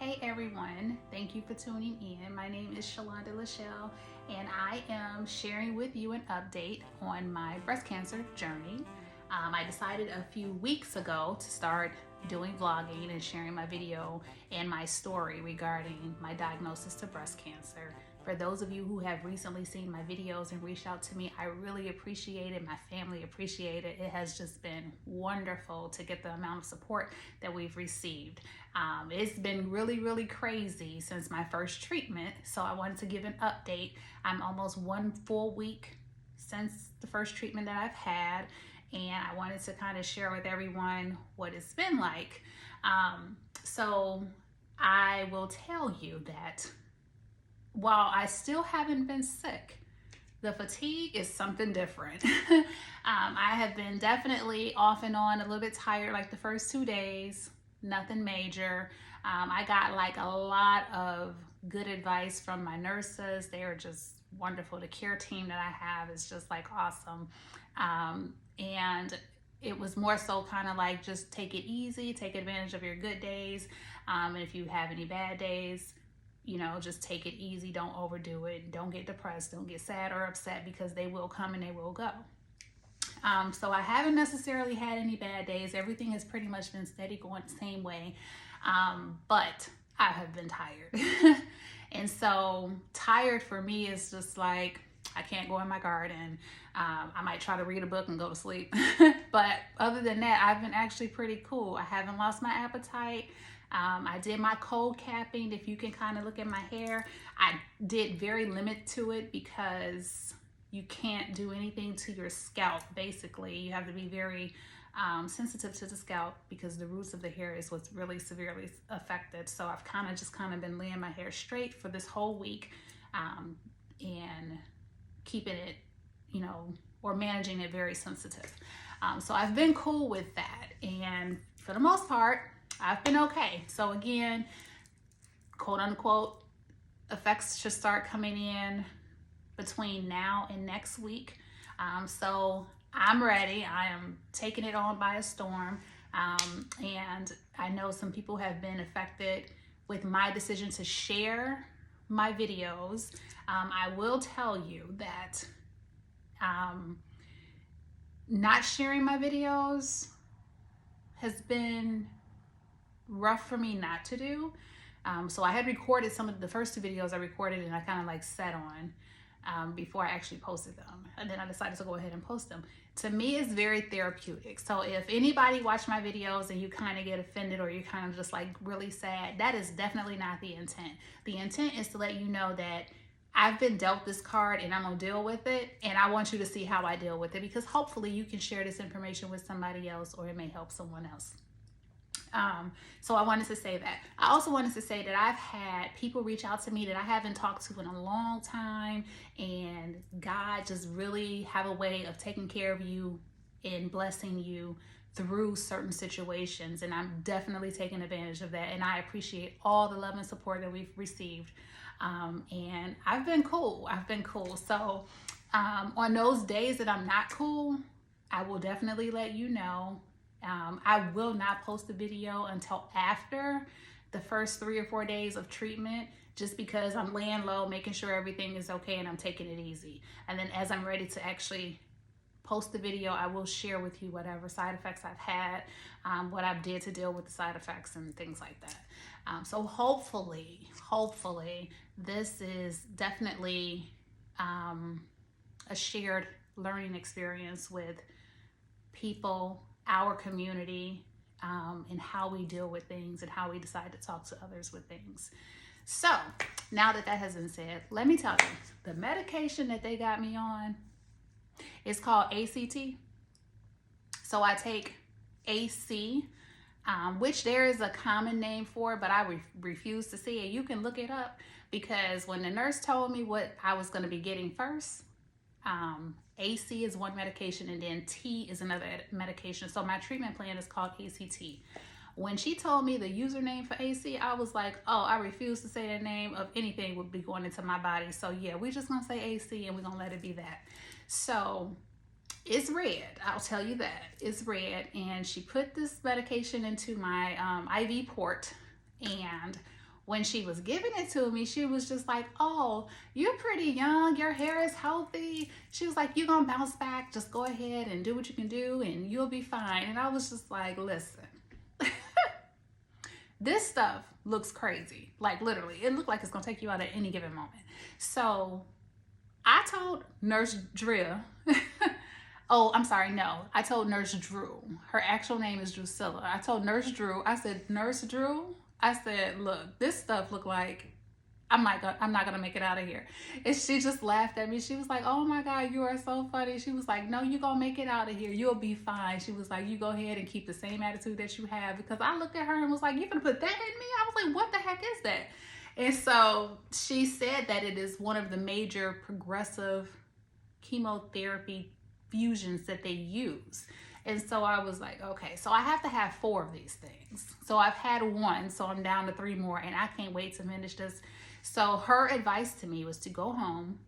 Hey everyone, thank you for tuning in. My name is Shalonda Lachelle, and I am sharing with you an update on my breast cancer journey. I decided a few weeks ago to start doing vlogging and sharing my video and my story regarding my diagnosis to breast cancer. For those of you who have recently seen my videos and reached out to me, I really appreciate it. My family appreciate it. It has just been wonderful to get the amount of support that we've received. It's been really crazy since my first treatment, so I wanted to give an update. I'm almost 1 full week since the first treatment that I've had, and I wanted to kind of share with everyone what it's been like. So I will tell you that while I still haven't been sick, the fatigue is something different. I have been definitely off and on, a little bit tired like the first 2 days, nothing major. I got like a lot of good advice from my nurses. They are just wonderful. The care team that I have is just like awesome. And it was more so kind of like, just take it easy, take advantage of your good days. And if you have any bad days, you know, just take it easy. Don't overdo it. Don't get depressed. Don't get sad or upset, because they will come and they will go. So I haven't necessarily had any bad days. Everything has pretty much been steady going the same way. But I have been tired. And so tired for me is just like, I can't go in my garden. I might try to read a book and go to sleep. But other than that, I've been actually pretty cool. I haven't lost my appetite. I did my cold capping. If you can kind of look at my hair, I did very limited to it because you can't do anything to your scalp. Basically, you have to be very sensitive to the scalp, because the roots of the hair is what's really severely affected. So I've kind of been laying my hair straight for this whole week, and keeping it, you know, or managing it very sensitive. So I've been cool with that, and for the most part, I've been okay. So again, quote unquote, effects should start coming in between now and next week. So I'm ready. I am taking it on by a storm. And I know some people have been affected with my decision to share my videos. I will tell you that not sharing my videos has been rough for me not to do. So I had recorded some of the first 2 videos I recorded, and I kind of like sat on before I actually posted them. And then I decided to go ahead and post them. To me, it's very therapeutic. So if anybody watched my videos and you kind of get offended, or you kind of just like really sad, that is definitely not the intent. The intent is to let you know that I've been dealt this card and I'm gonna deal with it, and I want you to see how I deal with it, because hopefully you can share this information with somebody else, or it may help someone else. So I wanted to say that. I also wanted to say that I've had people reach out to me that I haven't talked to in a long time, and God just really have a way of taking care of you and blessing you through certain situations, and I'm definitely taking advantage of that, and I appreciate all the love and support that we've received. And I've been cool. So on those days that I'm not cool, I will definitely let you know. I will not post a video until after the first 3 or 4 days of treatment, just because I'm laying low, making sure everything is okay, and I'm taking it easy. And then as I'm ready to actually post the video, I will share with you whatever side effects I've had, what I did to deal with the side effects and things like that. So hopefully this is definitely a shared learning experience with people, our community, and how we deal with things and how we decide to talk to others with things. So now that has been said, let me tell you, the medication that they got me on is called ACT. So I take AC, which there is a common name for, but I refuse to see it. You can look it up, because when the nurse told me what I was going to be getting first, AC is one medication, and then T is another medication. So my treatment plan is called ACT. When she told me the username for AC, I was like, oh, I refuse to say the name of anything would be going into my body. So yeah, we're just gonna say AC, and we're gonna let it be that. So it's red, I'll tell you that. It's red, and she put this medication into my IV port, and when she was giving it to me, she was just like, oh, you're pretty young, your hair is healthy. She was like, you're gonna bounce back, just go ahead and do what you can do and you'll be fine. And I was just like, listen, this stuff looks crazy. Like literally, it looked like it's gonna take you out at any given moment. So I told Nurse Drea, oh, I'm sorry, no. I told Nurse Drew. Her actual name is Drusilla. I told Nurse Drew, I said, Nurse Drew, I said, look, this stuff look like I'm not gonna make it out of here. And she just laughed at me. She was like, oh my God, you are so funny. She was like, no, you're gonna make it out of here. You'll be fine. She was like, you go ahead and keep the same attitude that you have. Because I looked at her and was like, you're gonna put that in me? I was like, what the heck is that? And so she said that it is one of the major progressive chemotherapy fusions that they use. And so I was like, okay, so I have to have 4 of these things. So I've had 1, so I'm down to 3 more, and I can't wait to finish this. So her advice to me was to go home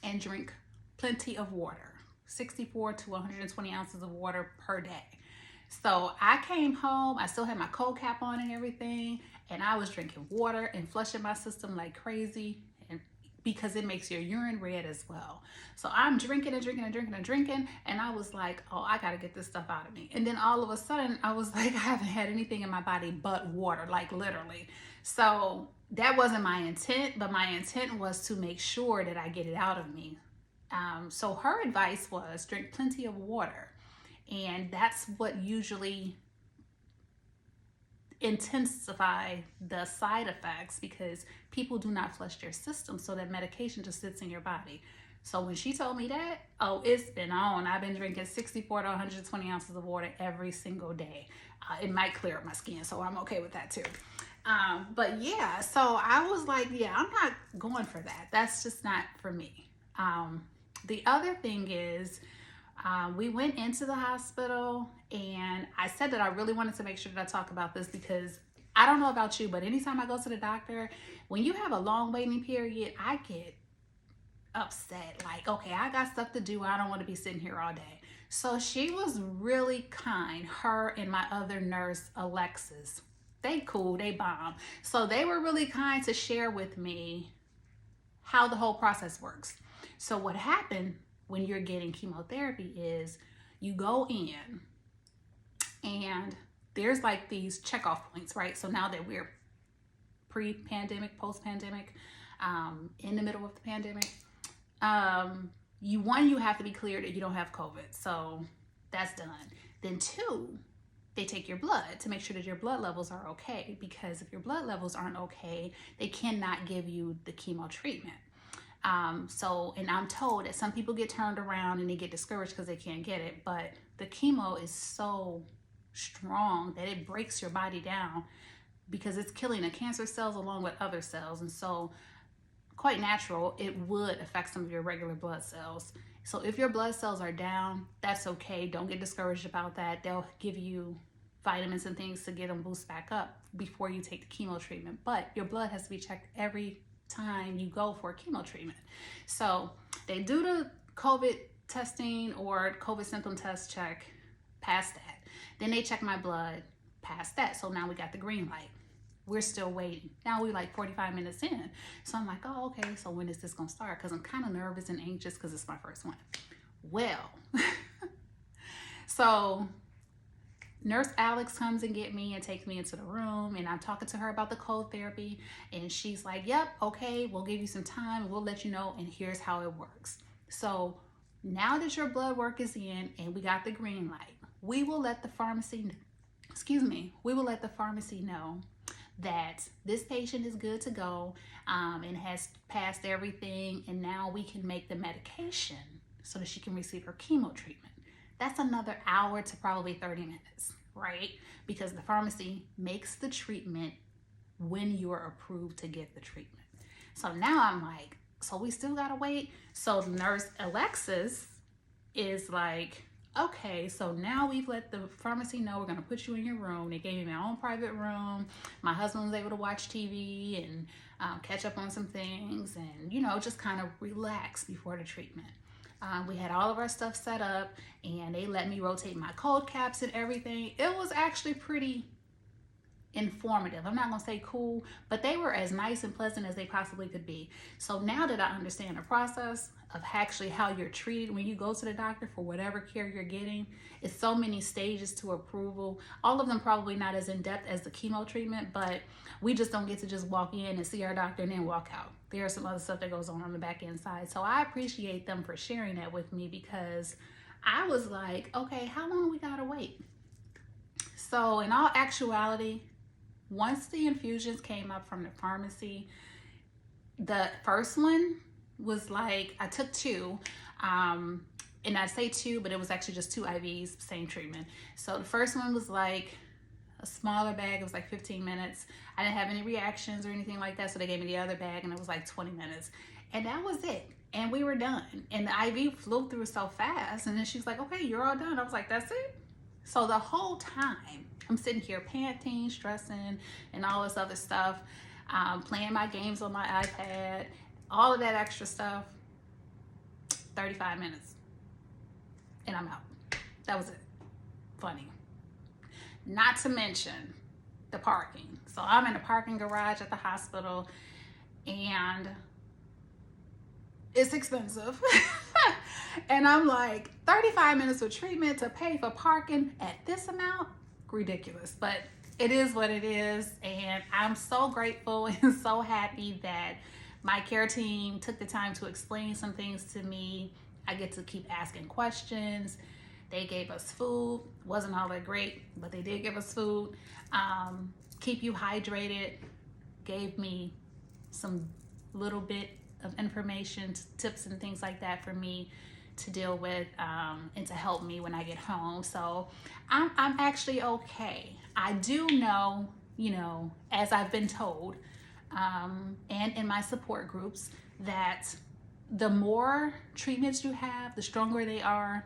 and drink plenty of water, 64 to 120 ounces of water per day. So I came home, I still had my cold cap on and everything, and I was drinking water and flushing my system like crazy, and because it makes your urine red as well. So I'm drinking and drinking and drinking and drinking, and I was like, oh, I gotta get this stuff out of me. And then all of a sudden, I was like, I haven't had anything in my body but water, like literally. So that wasn't my intent, but my intent was to make sure that I get it out of me. So her advice was drink plenty of water. And that's what usually intensify the side effects, because people do not flush their system, so that medication just sits in your body. So when she told me that, oh, it's been on. I've been drinking 64 to 120 ounces of water every single day. It might clear up my skin, so I'm okay with that too. But yeah, so I was like, yeah, I'm not going for that. That's just not for me. The other thing is, we went into the hospital, and I said that I really wanted to make sure that I talk about this, because I don't know about you, but anytime I go to the doctor, when you have a long waiting period, I get upset. Like, okay, I got stuff to do. I don't want to be sitting here all day. So she was really kind. Her and my other nurse, Alexis, they cool, they bomb. So they were really kind to share with me how the whole process works. So what happened when you're getting chemotherapy is you go in and there's like these checkoff points, right? So now that we're pre-pandemic, post-pandemic, in the middle of the pandemic, you have to be cleared that you don't have COVID. So that's done. Then 2, they take your blood to make sure that your blood levels are okay, because if your blood levels aren't okay, they cannot give you the chemo treatment. And I'm told that some people get turned around and they get discouraged because they can't get it, but the chemo is so strong that it breaks your body down, because it's killing the cancer cells along with other cells. And so quite natural, it would affect some of your regular blood cells. So if your blood cells are down, that's okay. Don't get discouraged about that. They'll give you vitamins and things to get them boost back up before you take the chemo treatment. But your blood has to be checked every time you go for a chemo treatment. So they do the COVID testing or COVID symptom test check, past that. Then they check my blood, past that. So now we got the green light. We're still waiting. Now we're like 45 minutes in. So I'm like, oh, okay, so when is this gonna start? Because I'm kind of nervous and anxious because it's my first one. Well, so Nurse Alex comes and get me and takes me into the room, and I'm talking to her about the cold therapy, and she's like, yep, okay, we'll give you some time and we'll let you know, and here's how it works. So now that your blood work is in and we got the green light, we will let the pharmacy know that this patient is good to go, and has passed everything, and now we can make the medication so that she can receive her chemo treatment. That's another hour to probably 30 minutes, right? Because the pharmacy makes the treatment when you are approved to get the treatment. So now I'm like, so we still gotta wait? So Nurse Alexis is like, okay, so now we've let the pharmacy know we're gonna put you in your room. They gave me my own private room. My husband was able to watch TV and catch up on some things, and, you know, just kind of relax before the treatment. We had all of our stuff set up, and they let me rotate my cold caps and everything. It was actually pretty informative. I'm not gonna say cool, but they were as nice and pleasant as they possibly could be. So now that I understand the process of actually how you're treated when you go to the doctor for whatever care you're getting, it's so many stages to approval. All of them probably not as in depth as the chemo treatment, but we just don't get to just walk in and see our doctor and then walk out. There's some other stuff that goes on the back end side. So I appreciate them for sharing that with me, because I was like, okay, how long we gotta wait? So in all actuality, once the infusions came up from the pharmacy, the first one was like, I took two, and I say two, but it was actually just two IVs, same treatment. So the first one was like a smaller bag. It was like 15 minutes. I didn't have any reactions or anything like that. So they gave me the other bag and it was like 20 minutes. And that was it. And we were done. And the IV flew through so fast. And then she was like, okay, you're all done. I was like, that's it? So the whole time I'm sitting here panting, stressing, and all this other stuff, playing my games on my iPad, all of that extra stuff, 35 minutes. And I'm out. That was it. Funny. Not to mention the parking. So I'm in a parking garage at the hospital, and it's expensive. And I'm like, 35 minutes of treatment to pay for parking at this amount? Ridiculous. But it is what it is. And I'm so grateful and so happy that my care team took the time to explain some things to me. I get to keep asking questions. They gave us food. Wasn't all that great, but they did give us food. Keep you hydrated. Gave me some little bit of information, tips and things like that for me to deal with, and to help me when I get home. So I'm actually okay. I do know, as I've been told, and in my support groups, that the more treatments you have, the stronger they are.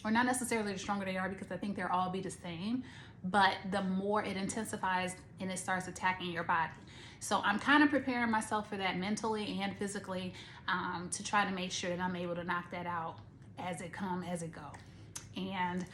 Or not necessarily the stronger they are, because I think they'll all be the same, but the more it intensifies and it starts attacking your body. So I'm kind of preparing myself for that mentally and physically, to try to make sure that I'm able to knock that out as it go. And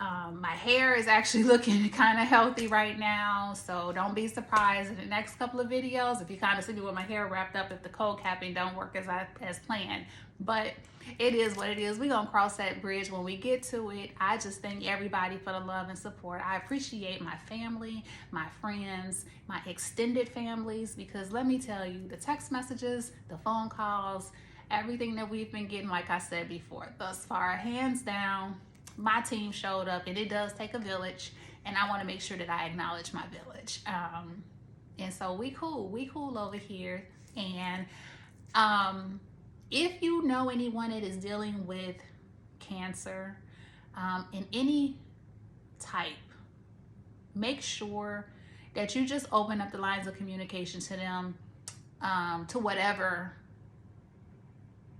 my hair is actually looking kind of healthy right now, so don't be surprised in the next couple of videos if you kind of see me with my hair wrapped up if the cold capping don't work as planned. But it is what it is. We're gonna cross that bridge when we get to it. I just thank everybody for the love and support. I appreciate my family, my friends, my extended families, because let me tell you, the text messages, the phone calls, everything that we've been getting, like I said before, thus far, hands down, my team showed up, and it does take a village, and I want to make sure that I acknowledge my village. And so we cool over here. And if you know anyone that is dealing with cancer, in any type, make sure that you just open up the lines of communication to them, to whatever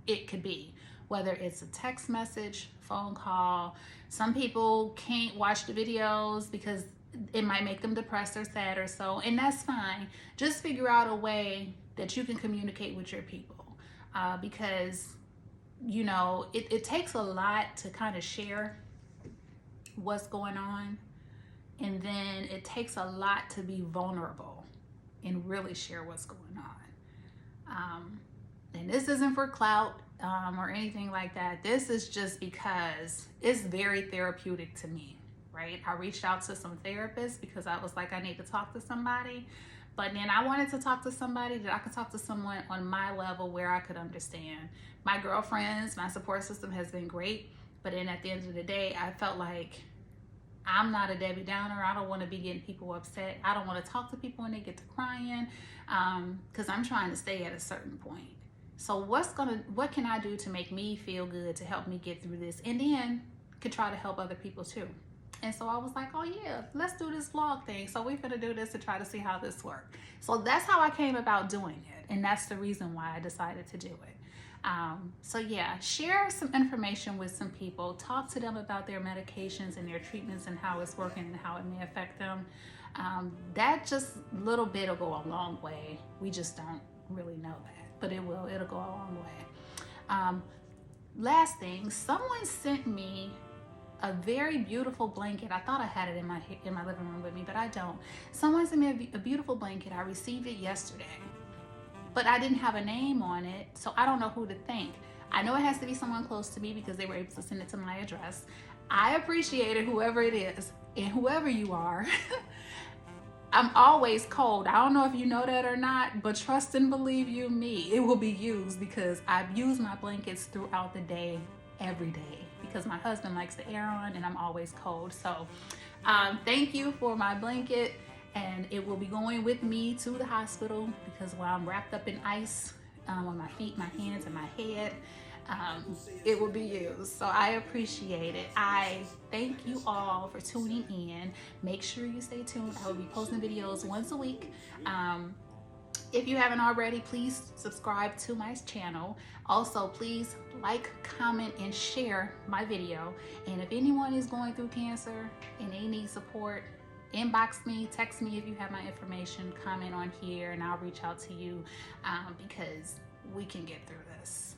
it could be, whether it's a text message, phone call. Some people can't watch the videos because it might make them depressed or sad or so, and that's fine. Just figure out a way that you can communicate with your people, because it takes a lot to kind of share what's going on, and then it takes a lot to be vulnerable and really share what's going on. And this isn't for clout or anything like that. This is just because it's very therapeutic to me, right? I reached out to some therapists because I was like, I need to talk to somebody. But then I wanted to talk to somebody that I could talk to someone on my level where I could understand. My girlfriends, my support system has been great. But then at the end of the day, I felt like I'm not a Debbie Downer. I don't want to be getting people upset. I don't want to talk to people when they get to crying, because I'm trying to stay at a certain point. So what can I do to make me feel good, to help me get through this, and then could try to help other people too. And so I was like, oh yeah, let's do this vlog thing. So we're gonna do this to try to see how this works. So that's how I came about doing it. And that's the reason why I decided to do it. So yeah, share some information with some people, talk to them about their medications and their treatments and how it's working and how it may affect them. That just little bit will go a long way. We just don't really know that, but it'll go a long way. Last thing, someone sent me a very beautiful blanket. I thought I had it in my living room with me, but I don't. Someone sent me a beautiful blanket. I received it yesterday, but I didn't have a name on it, so I don't know who to thank. I know it has to be someone close to me because they were able to send it to my address. I appreciate it, whoever it is, and whoever you are. I'm always cold. I don't know if you know that or not, but trust and believe you me, it will be used, because I've used my blankets throughout the day, every day, because my husband likes the air on and I'm always cold. So thank you for my blanket, and it will be going with me to the hospital, because while I'm wrapped up in ice on my feet, my hands, and my head, it will be used. So I appreciate it. I thank you all for tuning in. Make sure you stay tuned. I will be posting videos once a week. If you haven't already, please subscribe to my channel. Also, please like, comment, and share my video. And if anyone is going through cancer and they need support, inbox me, text me if you have my information, comment on here, and I'll reach out to you because we can get through this.